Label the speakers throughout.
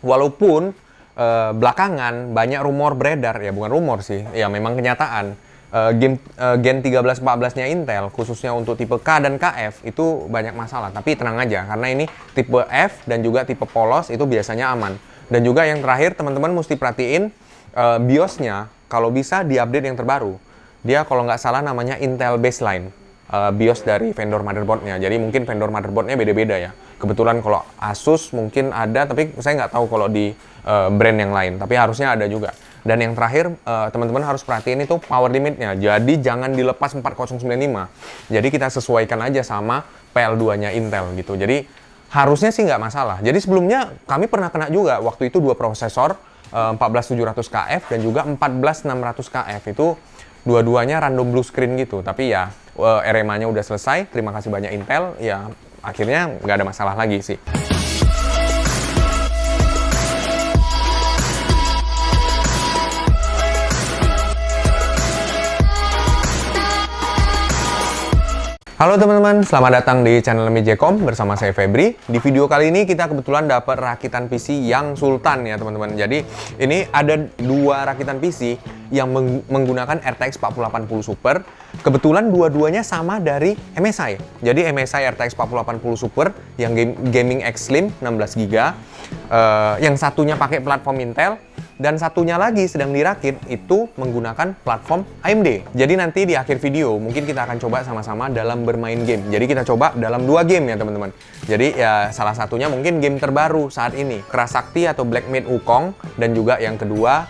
Speaker 1: walaupun belakangan banyak rumor beredar, ya bukan rumor sih, ya memang kenyataan. Gen 1314-nya Intel, khususnya untuk tipe K dan KF, itu banyak masalah. Tapi tenang aja, karena ini tipe F dan juga tipe polos itu biasanya aman. Dan juga yang terakhir, teman-teman mesti perhatiin BIOS-nya, kalau bisa diupdate yang terbaru. Dia kalau nggak salah namanya Intel Baseline, BIOS dari vendor motherboard-nya. Jadi mungkin vendor motherboard-nya beda-beda ya. Kebetulan kalau Asus mungkin ada, tapi saya nggak tahu kalau di brand yang lain. Tapi harusnya ada juga. Dan yang terakhir, teman-teman harus perhatiin itu power limitnya. Jadi jangan dilepas 4095. Jadi kita sesuaikan aja sama PL2-nya Intel gitu. Jadi harusnya sih nggak masalah. Jadi sebelumnya kami pernah kena juga waktu itu dua prosesor 14700KF dan juga 14600KF itu dua-duanya random blue screen gitu. Tapi ya RMA-nya udah selesai. Terima kasih banyak Intel. Ya akhirnya nggak ada masalah lagi sih. Halo teman-teman, selamat datang di channel Mijecom bersama saya Febri. Di video kali ini kita kebetulan dapat rakitan PC yang sultan ya teman-teman. Jadi ini ada dua rakitan PC yang menggunakan RTX 4080 Super. Kebetulan dua-duanya sama dari MSI. Jadi MSI RTX 4080 Super yang Gaming X Slim 16GB. Yang satunya pakai platform Intel. Dan satunya lagi sedang dirakit itu menggunakan platform AMD. Jadi nanti di akhir video mungkin kita akan coba sama-sama dalam bermain game. Jadi kita coba dalam dua game ya teman-teman. Jadi ya salah satunya mungkin game terbaru saat ini, Kerasakti atau Black Myth Wukong. Dan juga yang kedua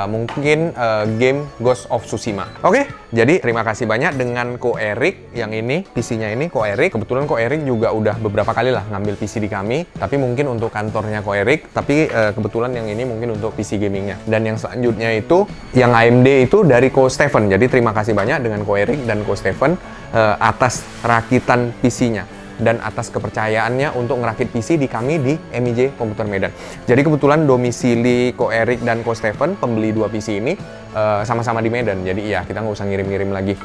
Speaker 1: mungkin game Ghost of Tsushima. Oke, jadi terima kasih banyak dengan Ko Erik yang ini, PC-nya ini Ko Erik. Kebetulan Ko Erik juga udah beberapa kali lah ngambil PC di kami, tapi mungkin untuk kantornya Ko Erik, tapi kebetulan yang ini mungkin untuk PC gamingnya. Dan yang selanjutnya itu, yang AMD itu dari Ko Stephen. Jadi terima kasih banyak dengan Ko Erik dan Ko Stephen atas rakitan PC-nya dan atas kepercayaannya untuk ngerakit PC di kami di MIJ Komputer Medan. Jadi kebetulan domisili Ko Erik dan Ko Stephen, pembeli dua PC ini, sama-sama di Medan. Jadi ya kita nggak usah ngirim-ngirim lagi.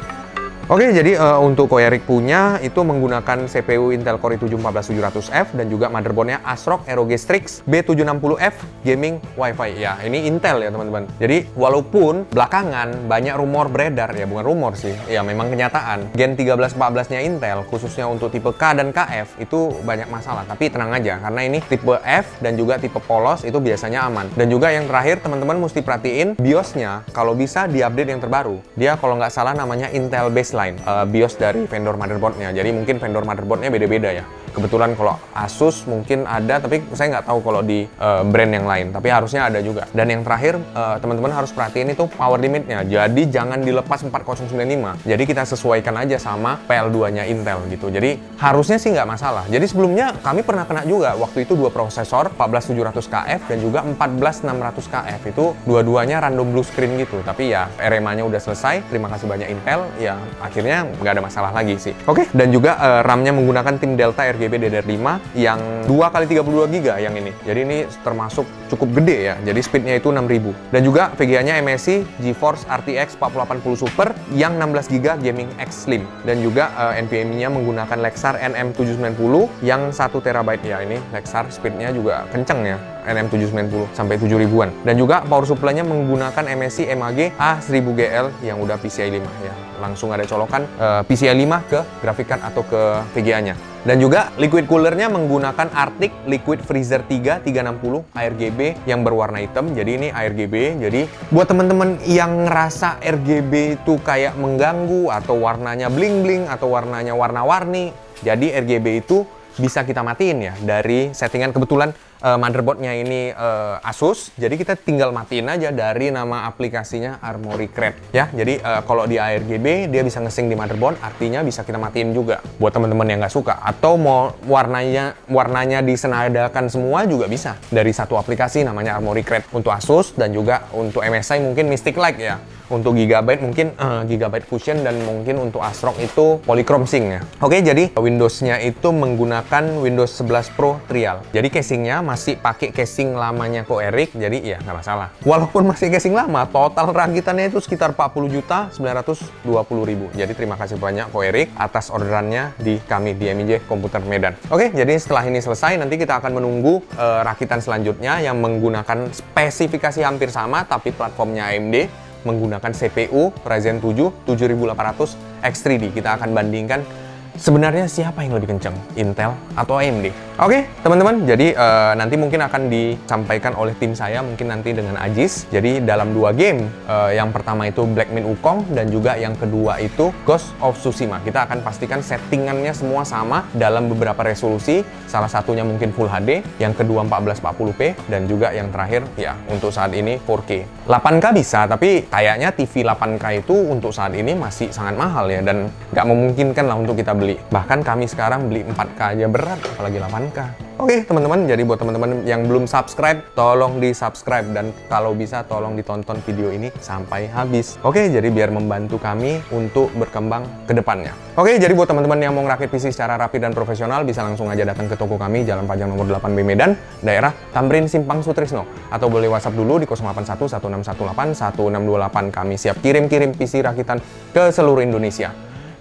Speaker 1: Oke, jadi untuk Ko Erik punya itu menggunakan CPU Intel Core i7-14700F dan juga motherboardnya ASRock ROG Strix B760F Gaming Wi-Fi. Ya, ini Intel ya teman-teman. Jadi walaupun belakangan banyak rumor beredar, ya bukan rumor sih, ya memang kenyataan. Gen 1314-nya Intel, khususnya untuk tipe K dan KF itu banyak masalah. Tapi tenang aja, karena ini tipe F dan juga tipe polos itu biasanya aman. Dan juga yang terakhir teman-teman mesti perhatiin BIOS-nya, kalau bisa diupdate yang terbaru. Dia kalau nggak salah namanya Intel Baseline, BIOS dari vendor motherboard-nya. Jadi mungkin vendor motherboard-nya beda-beda ya. Kebetulan kalau Asus mungkin ada, tapi saya nggak tahu kalau di brand yang lain. Tapi harusnya ada juga. Dan yang terakhir, teman-teman harus perhatiin itu power limitnya. Jadi jangan dilepas 4095. Jadi kita sesuaikan aja sama PL2-nya Intel gitu. Jadi harusnya sih nggak masalah. Jadi sebelumnya kami pernah kena juga waktu itu dua prosesor 14700KF dan juga 14600KF. Itu dua-duanya random blue screen gitu. Tapi ya RMA-nya udah selesai. Terima kasih banyak Intel. Ya akhirnya nggak ada masalah lagi sih. Oke, dan juga RAM-nya menggunakan tim Delta RGB DDR5 yang 2x32GB yang ini. Jadi ini termasuk cukup gede ya. Jadi speednya itu 6000. Dan juga VGA-nya MSI GeForce RTX 4080 Super yang 16GB Gaming X Slim. Dan juga NVMe-nya menggunakan Lexar NM790 yang 1TB ya. Ini Lexar speednya juga kenceng ya. NM790 sampai 7000-an. Dan juga power supply-nya menggunakan MSI MAG A1000GL yang udah PCI 5 ya. Langsung ada colokan PCI 5 ke graphic card atau ke VGA-nya. Dan juga liquid coolernya menggunakan Arctic Liquid Freezer 3 360 ARGB yang berwarna hitam. Jadi ini ARGB. Jadi buat teman-teman yang ngerasa RGB itu kayak mengganggu atau warnanya bling-bling atau warnanya warna-warni, jadi RGB itu bisa kita matiin ya dari settingan. Kebetulan motherboardnya ini Asus, jadi kita tinggal matiin aja dari nama aplikasinya Armoury Crate ya. Jadi kalau di ARGB dia bisa nge-sync di motherboard, artinya bisa kita matiin juga buat teman-teman yang nggak suka, atau mau warnanya disenadakan semua juga bisa dari satu aplikasi namanya Armoury Crate untuk Asus. Dan juga untuk MSI mungkin Mystic Light ya. Untuk Gigabyte mungkin Gigabyte Fusion, dan mungkin untuk ASRock itu Polychrome Sync ya. Oke, jadi Windows-nya itu menggunakan Windows 11 Pro Trial. Jadi casingnya masih pakai casing lamanya Ko Erik, jadi ya nggak masalah. Walaupun masih casing lama, total rakitannya itu sekitar 40.920.000. Jadi terima kasih banyak Ko Erik atas orderannya di kami di MIJ Komputer Medan. Oke, jadi setelah ini selesai, nanti kita akan menunggu rakitan selanjutnya yang menggunakan spesifikasi hampir sama, tapi platformnya AMD, menggunakan CPU Ryzen 7 7800 X3D. Kita akan bandingkan sebenarnya siapa yang lebih kencang, Intel atau AMD. Oke, teman-teman, jadi nanti mungkin akan disampaikan oleh tim saya, mungkin nanti dengan Ajis. Jadi dalam 2 game, yang pertama itu Black Myth Wukong, dan juga yang kedua itu Ghost of Tsushima. Kita akan pastikan settingannya semua sama dalam beberapa resolusi. Salah satunya mungkin Full HD, yang kedua 1440p, dan juga yang terakhir ya untuk saat ini 4K. 8K bisa, tapi kayaknya TV 8K itu untuk saat ini masih sangat mahal ya, dan nggak memungkinkan lah untuk kita beli. Bahkan kami sekarang beli 4K aja berat, apalagi 8K. Oke, teman-teman, jadi buat teman-teman yang belum subscribe, tolong di-subscribe, dan kalau bisa tolong ditonton video ini sampai habis. Oke, jadi biar membantu kami untuk berkembang ke depannya. Oke, jadi buat teman-teman yang mau ngerakit PC secara rapi dan profesional, bisa langsung aja datang ke toko kami, Jalan Pajang nomor 8B Medan, daerah Tamrin Simpang Sutrisno. Atau boleh WhatsApp dulu di 081 1618 1628. Kami siap kirim-kirim PC rakitan ke seluruh Indonesia.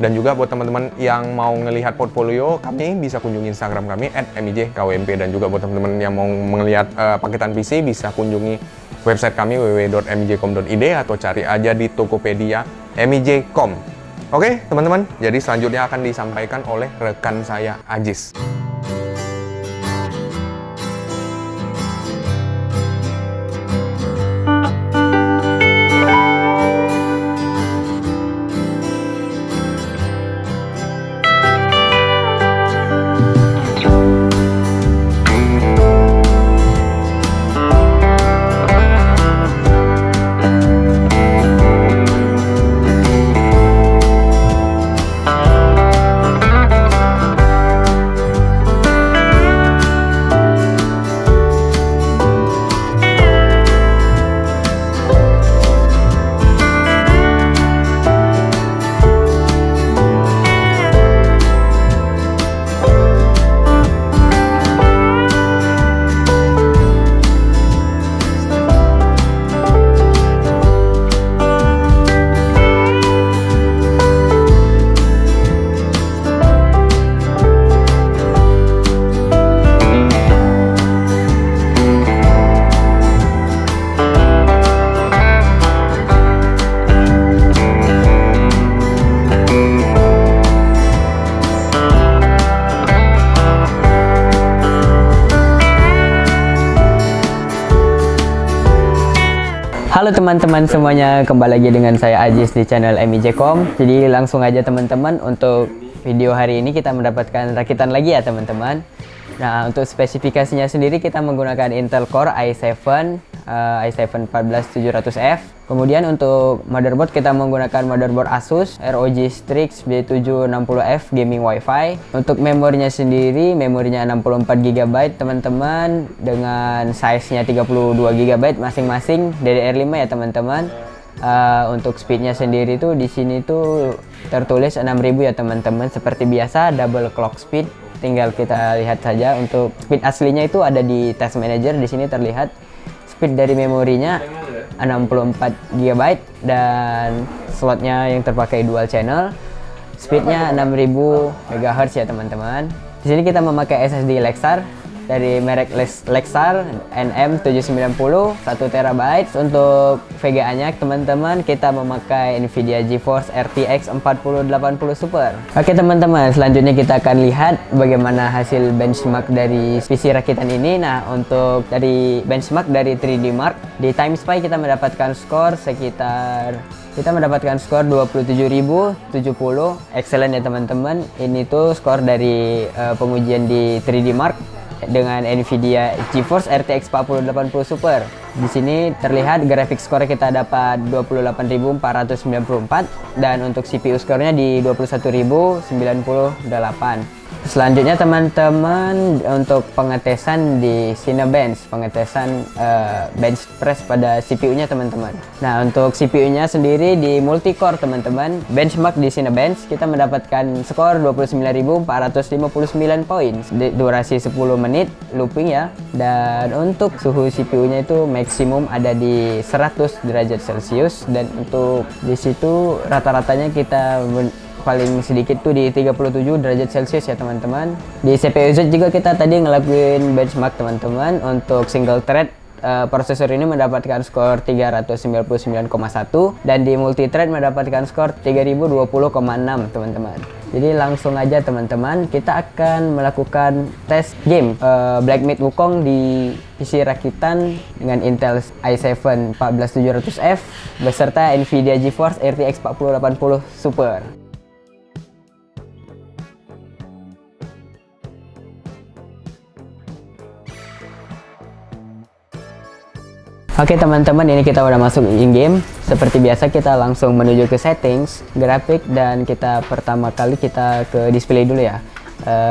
Speaker 1: Dan juga buat teman-teman yang mau ngelihat portfolio kami, bisa kunjungi Instagram kami @mijkwmp. Dan juga buat teman-teman yang mau melihat paketan PC, bisa kunjungi website kami www.mijcom.id atau cari aja di Tokopedia MIJ.com. Oke, teman-teman, jadi selanjutnya akan disampaikan oleh rekan saya, Ajis.
Speaker 2: Halo teman-teman semuanya, kembali lagi dengan saya Ajis di channel MIJ.com. Jadi langsung aja teman-teman, untuk video hari ini kita mendapatkan rakitan lagi ya teman-teman. Nah, untuk spesifikasinya sendiri kita menggunakan Intel Core i7 14700F. Kemudian untuk motherboard kita menggunakan motherboard Asus ROG Strix B760F Gaming Wi-Fi. Untuk memorinya sendiri, memorinya 64GB teman-teman, dengan size-nya 32GB masing-masing, DDR5 ya teman-teman. Untuk speednya sendiri tuh di sini tuh tertulis 6000 ya teman-teman. Seperti biasa double clock speed. Tinggal kita lihat saja untuk speed aslinya itu ada di Task Manager. Di sini terlihat speed dari memorinya 64GB dan slotnya yang terpakai dual channel. Speednya 6000 MHz ya teman-teman. Di sini kita memakai SSD Lexar dari merek Lexar NM790 1TB. Untuk VGA-nya teman-teman kita memakai Nvidia GeForce RTX 4080 Super. Oke teman-teman, selanjutnya kita akan lihat bagaimana hasil benchmark dari PC rakitan ini. Nah, untuk dari benchmark dari 3D Mark di TimeSpy kita mendapatkan skor sekitar 27.070. Excellent ya teman-teman. Ini tuh skor dari pengujian di 3D Mark dengan Nvidia GeForce RTX 4080 Super. Di sini terlihat grafik skor kita dapat 28.494 dan untuk CPU skornya di 21.098. Selanjutnya teman-teman untuk pengetesan di Cinebench, pengetesan bench press pada CPU-nya teman-teman. Nah untuk CPU-nya sendiri di multicore teman-teman, benchmark di Cinebench kita mendapatkan skor 29.459 poin, durasi 10 menit looping ya. Dan untuk suhu CPU-nya itu maksimum ada di 100 derajat Celcius, dan untuk di situ rata-ratanya kita paling sedikit tuh di 37 derajat Celcius ya teman-teman. Di CPU Z juga kita tadi ngelakuin benchmark teman-teman. Untuk single thread prosesor ini mendapatkan skor 399,1 dan di multi thread mendapatkan skor 3020,6 teman-teman. Jadi langsung aja teman-teman, kita akan melakukan tes game Black Myth Wukong di PC rakitan dengan Intel i7 14700F beserta Nvidia GeForce RTX 4080 Super. Oke teman-teman, ini kita udah masuk in-game. Seperti biasa kita langsung menuju ke settings, grafik, dan kita pertama kali kita ke display dulu ya.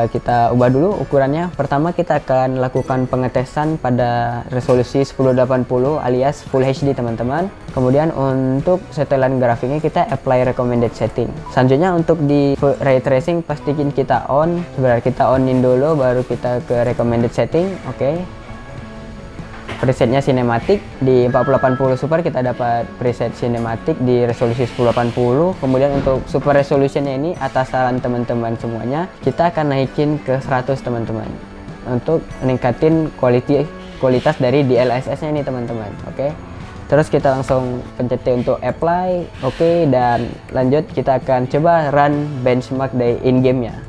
Speaker 2: Kita ubah dulu ukurannya. Pertama kita akan lakukan pengetesan pada resolusi 1080 alias Full HD teman-teman. Kemudian untuk setelan grafiknya kita apply recommended setting. Selanjutnya untuk di ray tracing pastikan kita on. Sebentar kita onin dulu baru kita ke recommended setting. Oke. Presetnya cinematic di 4080 Super, kita dapat preset cinematic di resolusi 1080. Kemudian untuk super resolutionnya ini atas saran teman-teman semuanya kita akan naikin ke 100 teman-teman untuk meningkatin kualitas dari DLSS nya ini teman-teman. Oke. Terus kita langsung pencet T untuk apply. Oke, dan lanjut kita akan coba run benchmark dari in game nya.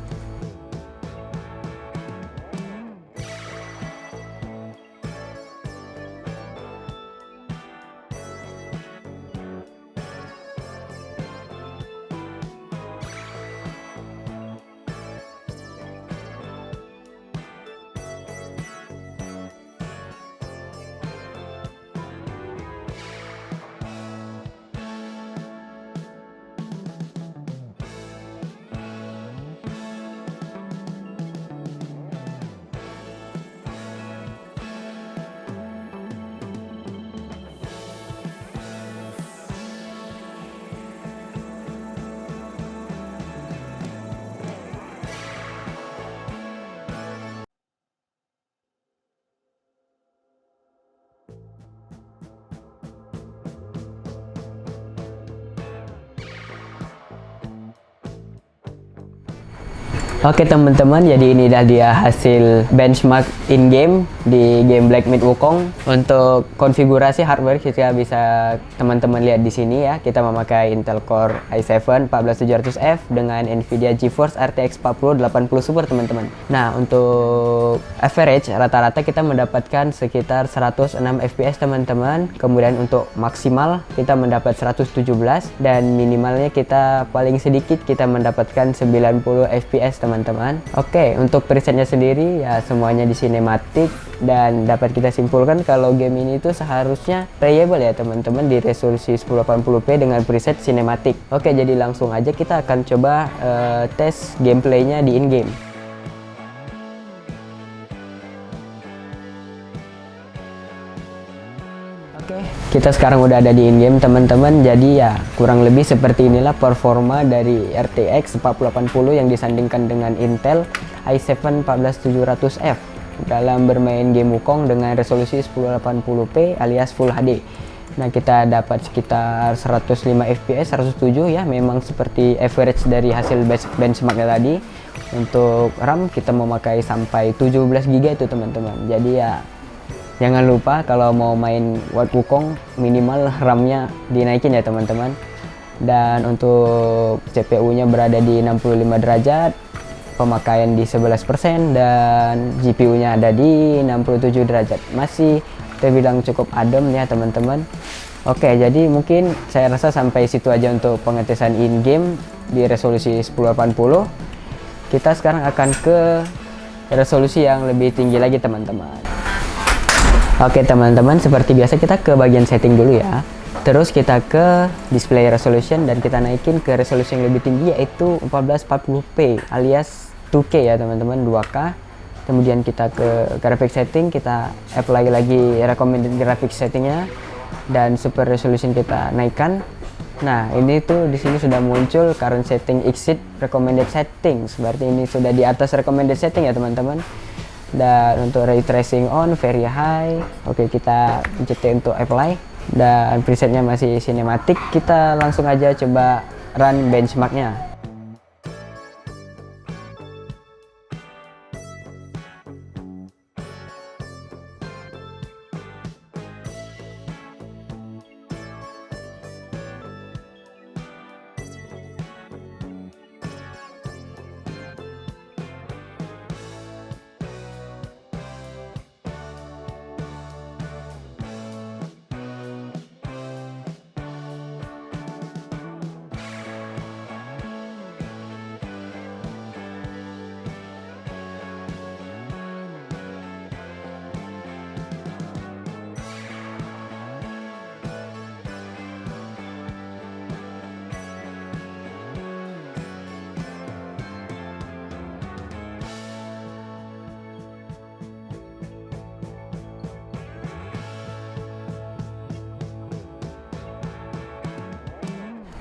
Speaker 2: Oke teman-teman, jadi ini dah dia hasil benchmark in-game di game Black Myth Wukong. Untuk konfigurasi hardware kita bisa teman-teman lihat di sini ya. Kita memakai Intel Core i7 14700F dengan Nvidia GeForce RTX 4080 Super teman-teman. Nah, untuk average rata-rata kita mendapatkan sekitar 106 FPS teman-teman. Kemudian untuk maksimal kita mendapat 117 dan minimalnya kita paling sedikit kita mendapatkan 90 FPS teman-teman. Oke, untuk presetnya sendiri ya semuanya di cinematic, dan dapat kita simpulkan kalau game ini itu seharusnya playable ya teman-teman di resolusi 1080p dengan preset cinematic. Oke, jadi langsung aja kita akan coba tes gameplaynya di in-game. Oke, kita sekarang udah ada di in-game teman-teman. Jadi ya kurang lebih seperti inilah performa dari RTX 4080 yang disandingkan dengan Intel i7 14700F dalam bermain game Wukong dengan resolusi 1080p alias Full HD. Nah, kita dapat sekitar 105 FPS, 107 ya, memang seperti average dari hasil benchmark tadi. Untuk RAM kita memakai sampai 17 GB itu teman-teman. Jadi ya jangan lupa kalau mau main Wukong minimal RAM-nya dinaikin ya teman-teman. Dan untuk CPU-nya berada di 65 derajat, pemakaian di 11%, dan GPU-nya ada di 67 derajat. Masih terbilang cukup adem ya teman-teman. Oke, jadi mungkin saya rasa sampai situ aja untuk pengetesan in-game di resolusi 1080. Kita sekarang akan ke resolusi yang lebih tinggi lagi teman-teman. Oke teman-teman, seperti biasa kita ke bagian setting dulu ya. Terus kita ke display resolution dan kita naikin ke resolusi yang lebih tinggi yaitu 1440p alias 2K ya teman-teman, 2K. Kemudian kita ke graphic setting, kita apply lagi recommended graphic settingnya, dan super resolution kita naikkan. Nah, ini tuh di sini sudah muncul current setting exceed recommended settings. Berarti ini sudah di atas recommended setting ya teman-teman. Dan untuk ray tracing on very high. Oke, kita pencet T untuk apply. Dan presetnya masih cinematic. Kita langsung aja coba run benchmarknya.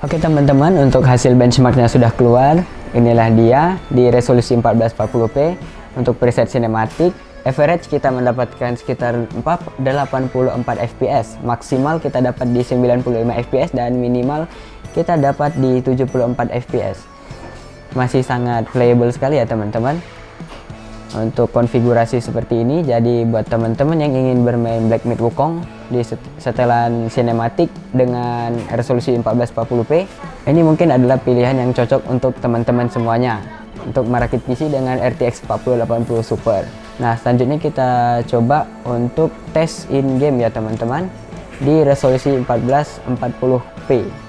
Speaker 2: Oke teman-teman, untuk hasil benchmarknya sudah keluar. Inilah dia di resolusi 1440p. Untuk preset cinematic, average kita mendapatkan sekitar 84 fps. Maksimal kita dapat di 95 fps dan minimal kita dapat di 74 fps. Masih sangat playable sekali ya teman-teman. Untuk konfigurasi seperti ini, jadi buat teman-teman yang ingin bermain Black Myth Wukong di setelan sinematik dengan resolusi 1440p, ini mungkin adalah pilihan yang cocok untuk teman-teman semuanya untuk merakit PC dengan RTX 4080 Super. Nah, selanjutnya kita coba untuk tes in game ya teman-teman di resolusi 1440p.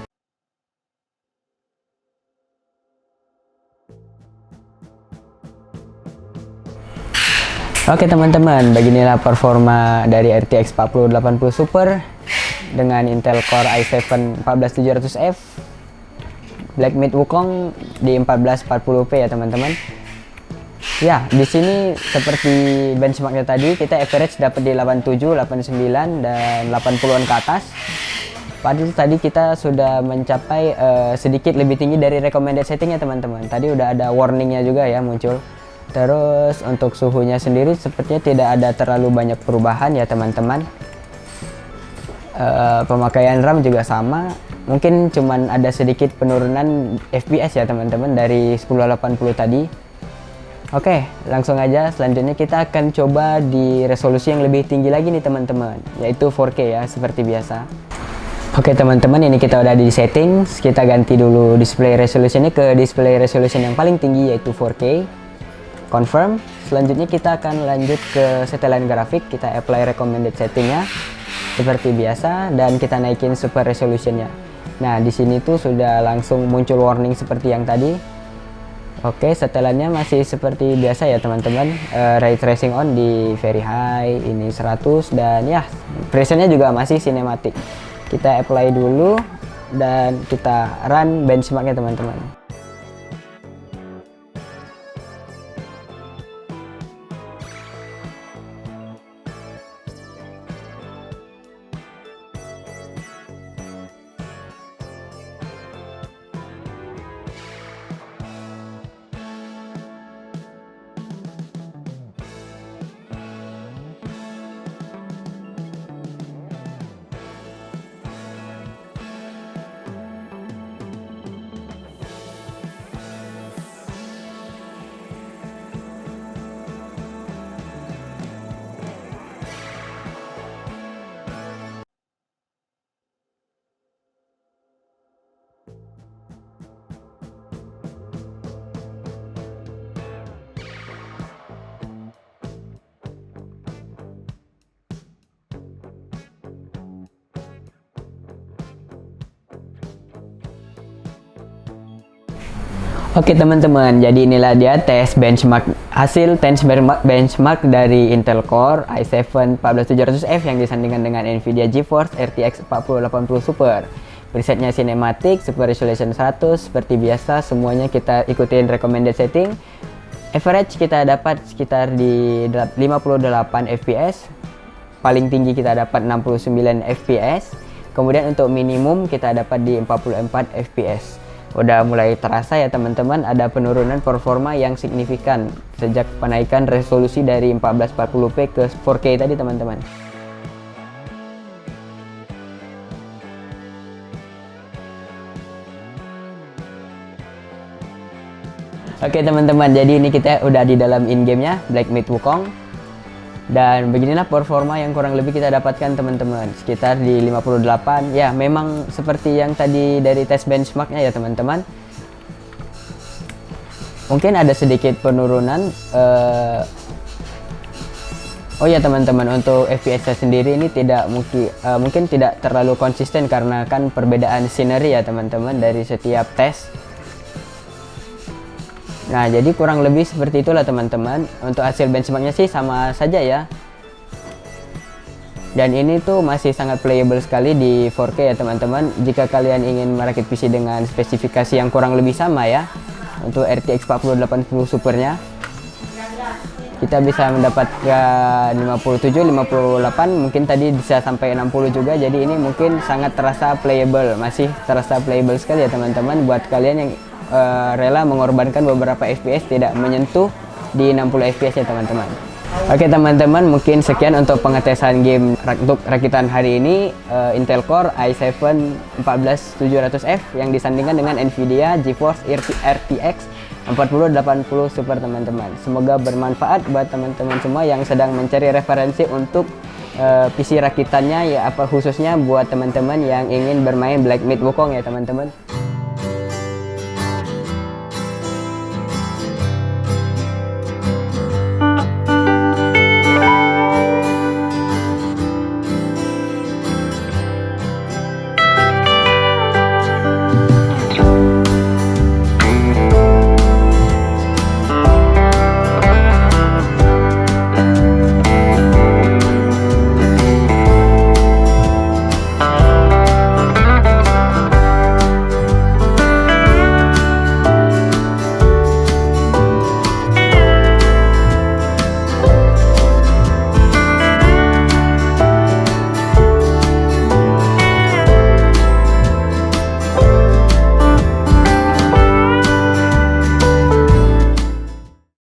Speaker 2: Oke teman-teman, beginilah performa dari RTX 4080 Super dengan Intel Core i7 14700F Black Myth Wukong di 1440p ya teman-teman. Ya, di sini seperti benchmarknya tadi, kita average dapat di 87, 89 dan 80-an ke atas. Padahal tadi kita sudah mencapai sedikit lebih tinggi dari recommended settingnya teman-teman. Tadi udah ada warningnya juga ya muncul. Terus untuk suhunya sendiri sepertinya tidak ada terlalu banyak perubahan ya teman-teman. Pemakaian RAM juga sama, mungkin cuman ada sedikit penurunan FPS ya teman-teman dari 1080 tadi. Oke, langsung aja selanjutnya kita akan coba di resolusi yang lebih tinggi lagi nih teman-teman, yaitu 4K ya seperti biasa. Oke teman-teman, ini kita udah di settings, kita ganti dulu display resolutionnya ke display resolution yang paling tinggi yaitu 4K. Confirm. Selanjutnya kita akan lanjut ke setelan grafik, kita apply recommended settingnya seperti biasa dan kita naikin super resolutionnya. Nah, di sini tuh sudah langsung muncul warning seperti yang tadi. Oke, setelannya masih seperti biasa ya teman-teman. Ray tracing on di very high, ini 100 dan ya presetnya juga masih cinematic. Kita apply dulu dan kita run benchmarknya teman-teman. Oke teman-teman, jadi inilah dia tes benchmark, hasil tes benchmark dari Intel Core i7 14700F yang disandingkan dengan Nvidia GeForce RTX 4080 Super. Presetnya cinematic, super resolution 100, seperti biasa semuanya kita ikutin recommended setting. Average kita dapat sekitar di 58 fps, paling tinggi kita dapat 69 fps, kemudian untuk minimum kita dapat di 44 fps. Udah mulai terasa ya teman-teman, ada penurunan performa yang signifikan sejak penaikan resolusi dari 1440p ke 4K tadi teman-teman. Oke teman-teman, jadi ini kita udah di dalam in-game-nya Black Myth Wukong. Dan beginilah performa yang kurang lebih kita dapatkan teman-teman, sekitar di 58. Ya memang seperti yang tadi dari tes benchmarknya ya teman-teman. Mungkin ada sedikit penurunan. Oh ya teman-teman, untuk FPS-nya sendiri ini tidak mungkin tidak terlalu konsisten karena kan perbedaan scenery ya teman-teman dari setiap tes. Nah, jadi kurang lebih seperti itulah teman-teman. Untuk hasil benchmarknya sih sama saja ya. Dan ini tuh masih sangat playable sekali di 4K ya teman-teman. Jika kalian ingin merakit PC dengan spesifikasi yang kurang lebih sama ya, untuk RTX 4080 Supernya, kita bisa mendapatkan 57, 58, mungkin tadi bisa sampai 60 juga. Jadi ini mungkin sangat terasa playable, masih terasa playable sekali ya teman-teman buat kalian yang rela mengorbankan beberapa FPS tidak menyentuh di 60 FPS ya teman-teman. Oke teman-teman, mungkin sekian untuk pengetesan game untuk rakitan hari ini. Intel Core i7 14700F yang disandingkan dengan Nvidia GeForce RTX 4080 Super teman-teman. Semoga bermanfaat buat teman-teman semua yang sedang mencari referensi untuk PC rakitannya ya, apa khususnya buat teman-teman yang ingin bermain Black Myth Wukong ya teman-teman.